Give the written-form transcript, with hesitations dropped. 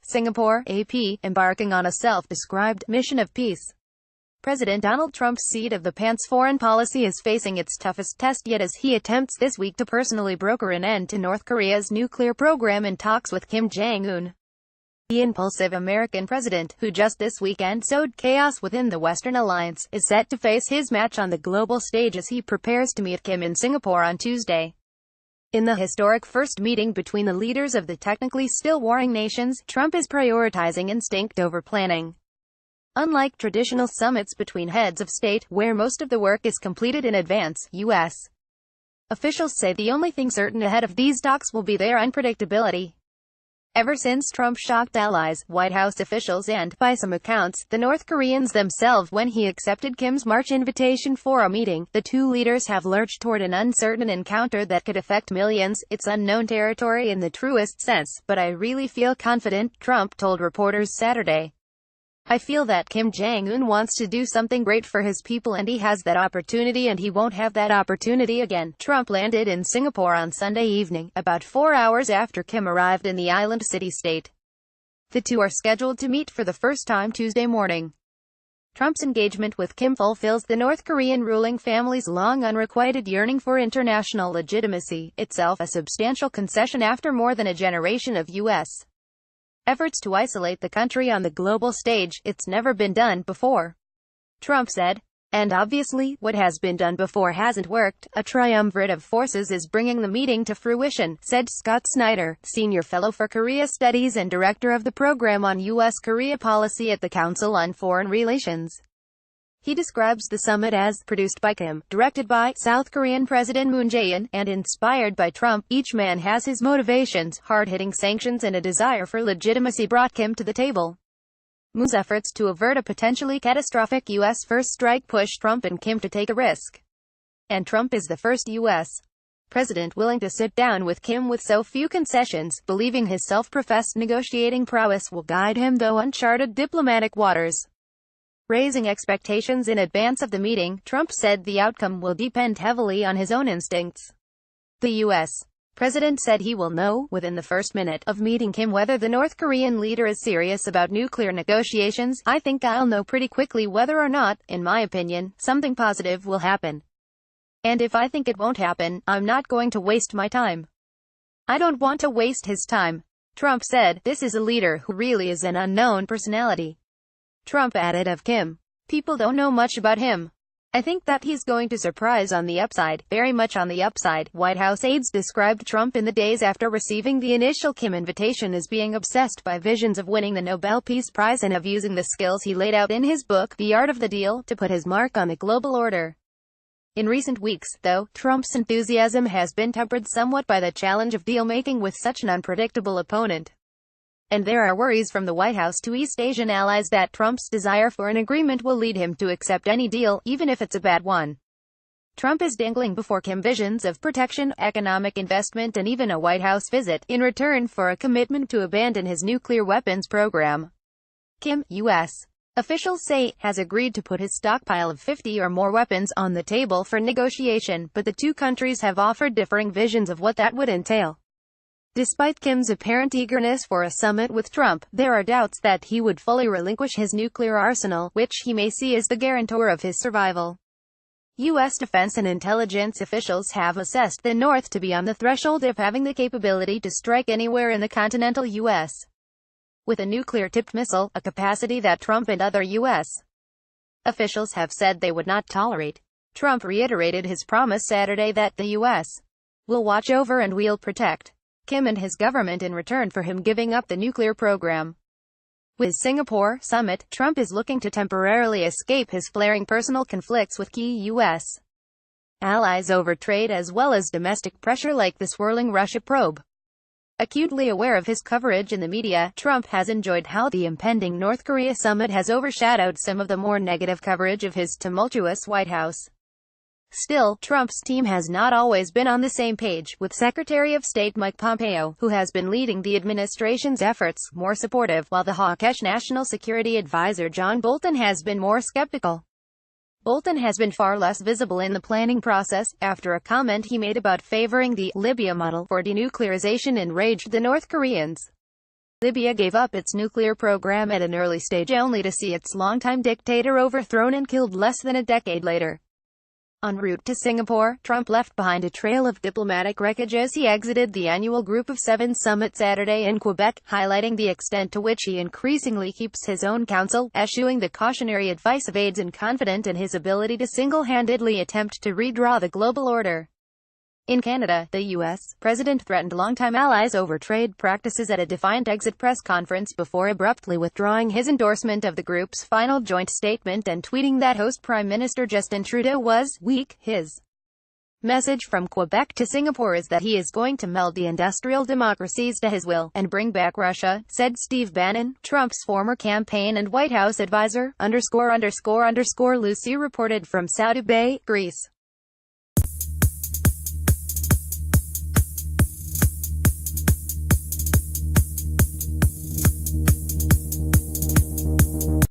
Singapore, AP, embarking on a self-described mission of peace. President Donald Trump's seat-of-the-pants foreign policy is facing its toughest test yet as he attempts this week to personally broker an end to North Korea's nuclear program in talks with Kim Jong-un. The impulsive American president, who just this weekend sowed chaos within the Western alliance, is set to face his match on the global stage as he prepares to meet Kim in Singapore on Tuesday. In the historic first meeting between the leaders of the technically still warring nations, Trump is prioritizing instinct over planning. Unlike traditional summits between heads of state, where most of the work is completed in advance, U.S. officials say the only thing certain ahead of these talks will be their unpredictability. Ever since Trump shocked allies, White House officials and, by some accounts, the North Koreans themselves when he accepted Kim's March invitation for a meeting, the two leaders have lurched toward an uncertain encounter that could affect millions. It's unknown territory in the truest sense, but I really feel confident, Trump told reporters Saturday. I feel that Kim Jong-un wants to do something great for his people and he has that opportunity and he won't have that opportunity again. Trump landed in Singapore on Sunday evening, about 4 hours after Kim arrived in the island city-state. The two are scheduled to meet for the first time Tuesday morning. Trump's engagement with Kim fulfills the North Korean ruling family's long unrequited yearning for international legitimacy, itself a substantial concession after more than a generation of U.S. efforts to isolate the country on the global stage. It's never been done before, Trump said. And obviously, what has been done before hasn't worked. A triumvirate of forces is bringing the meeting to fruition, said Scott Snyder, senior fellow for Korea Studies and director of the program on U.S.-Korea policy at the Council on Foreign Relations. He describes the summit as produced by Kim, directed by South Korean President Moon Jae-in, and inspired by Trump. Each man has his motivations. Hard-hitting sanctions and a desire for legitimacy brought Kim to the table. Moon's efforts to avert a potentially catastrophic U.S. first strike pushed Trump and Kim to take a risk. And Trump is the first U.S. president willing to sit down with Kim with so few concessions, believing his self-professed negotiating prowess will guide him through uncharted diplomatic waters. Raising expectations in advance of the meeting, Trump said the outcome will depend heavily on his own instincts. The U.S. president said he will know, within the first minute of meeting Kim, whether the North Korean leader is serious about nuclear negotiations. I think I'll know pretty quickly whether or not, in my opinion, something positive will happen. And if I think it won't happen, I'm not going to waste my time. I don't want to waste his time. Trump said, this is a leader who really is an unknown personality. Trump added of Kim, people don't know much about him. I think that he's going to surprise on the upside, very much on the upside. White House aides described Trump in the days after receiving the initial Kim invitation as being obsessed by visions of winning the Nobel Peace Prize and of using the skills he laid out in his book, The Art of the Deal, to put his mark on the global order. In recent weeks, though, Trump's enthusiasm has been tempered somewhat by the challenge of deal-making with such an unpredictable opponent. And there are worries from the White House to East Asian allies that Trump's desire for an agreement will lead him to accept any deal, even if it's a bad one. Trump is dangling before Kim visions of protection, economic investment and even a White House visit, in return for a commitment to abandon his nuclear weapons program. Kim, U.S. officials say, has agreed to put his stockpile of 50 or more weapons on the table for negotiation, but the two countries have offered differing visions of what that would entail. Despite Kim's apparent eagerness for a summit with Trump, there are doubts that he would fully relinquish his nuclear arsenal, which he may see as the guarantor of his survival. U.S. defense and intelligence officials have assessed the North to be on the threshold of having the capability to strike anywhere in the continental U.S. with a nuclear-tipped missile, a capacity that Trump and other U.S. officials have said they would not tolerate. Trump reiterated his promise Saturday that the U.S. will watch over and we'll protect Kim and his government in return for him giving up the nuclear program. With his Singapore summit, Trump is looking to temporarily escape his flaring personal conflicts with key U.S. allies over trade as well as domestic pressure like the swirling Russia probe. Acutely aware of his coverage in the media, Trump has enjoyed how the impending North Korea summit has overshadowed some of the more negative coverage of his tumultuous White House. Still, Trump's team has not always been on the same page, with Secretary of State Mike Pompeo, who has been leading the administration's efforts, more supportive, while the hawkish National Security Advisor John Bolton has been more skeptical. Bolton has been far less visible in the planning process, after a comment he made about favoring the Libya model for denuclearization enraged the North Koreans. Libya gave up its nuclear program at an early stage only to see its longtime dictator overthrown and killed less than a decade later. En route to Singapore, Trump left behind a trail of diplomatic wreckage as he exited the annual Group of Seven summit Saturday in Quebec, highlighting the extent to which he increasingly keeps his own counsel, eschewing the cautionary advice of aides and confident in his ability to single-handedly attempt to redraw the global order. In Canada, the U.S. president threatened longtime allies over trade practices at a defiant exit press conference before abruptly withdrawing his endorsement of the group's final joint statement and tweeting that host Prime Minister Justin Trudeau was weak. His message from Quebec to Singapore is that he is going to meld the industrial democracies to his will, and bring back Russia, said Steve Bannon, Trump's former campaign and White House advisor. Lucy reported from Saudi Bay, Greece.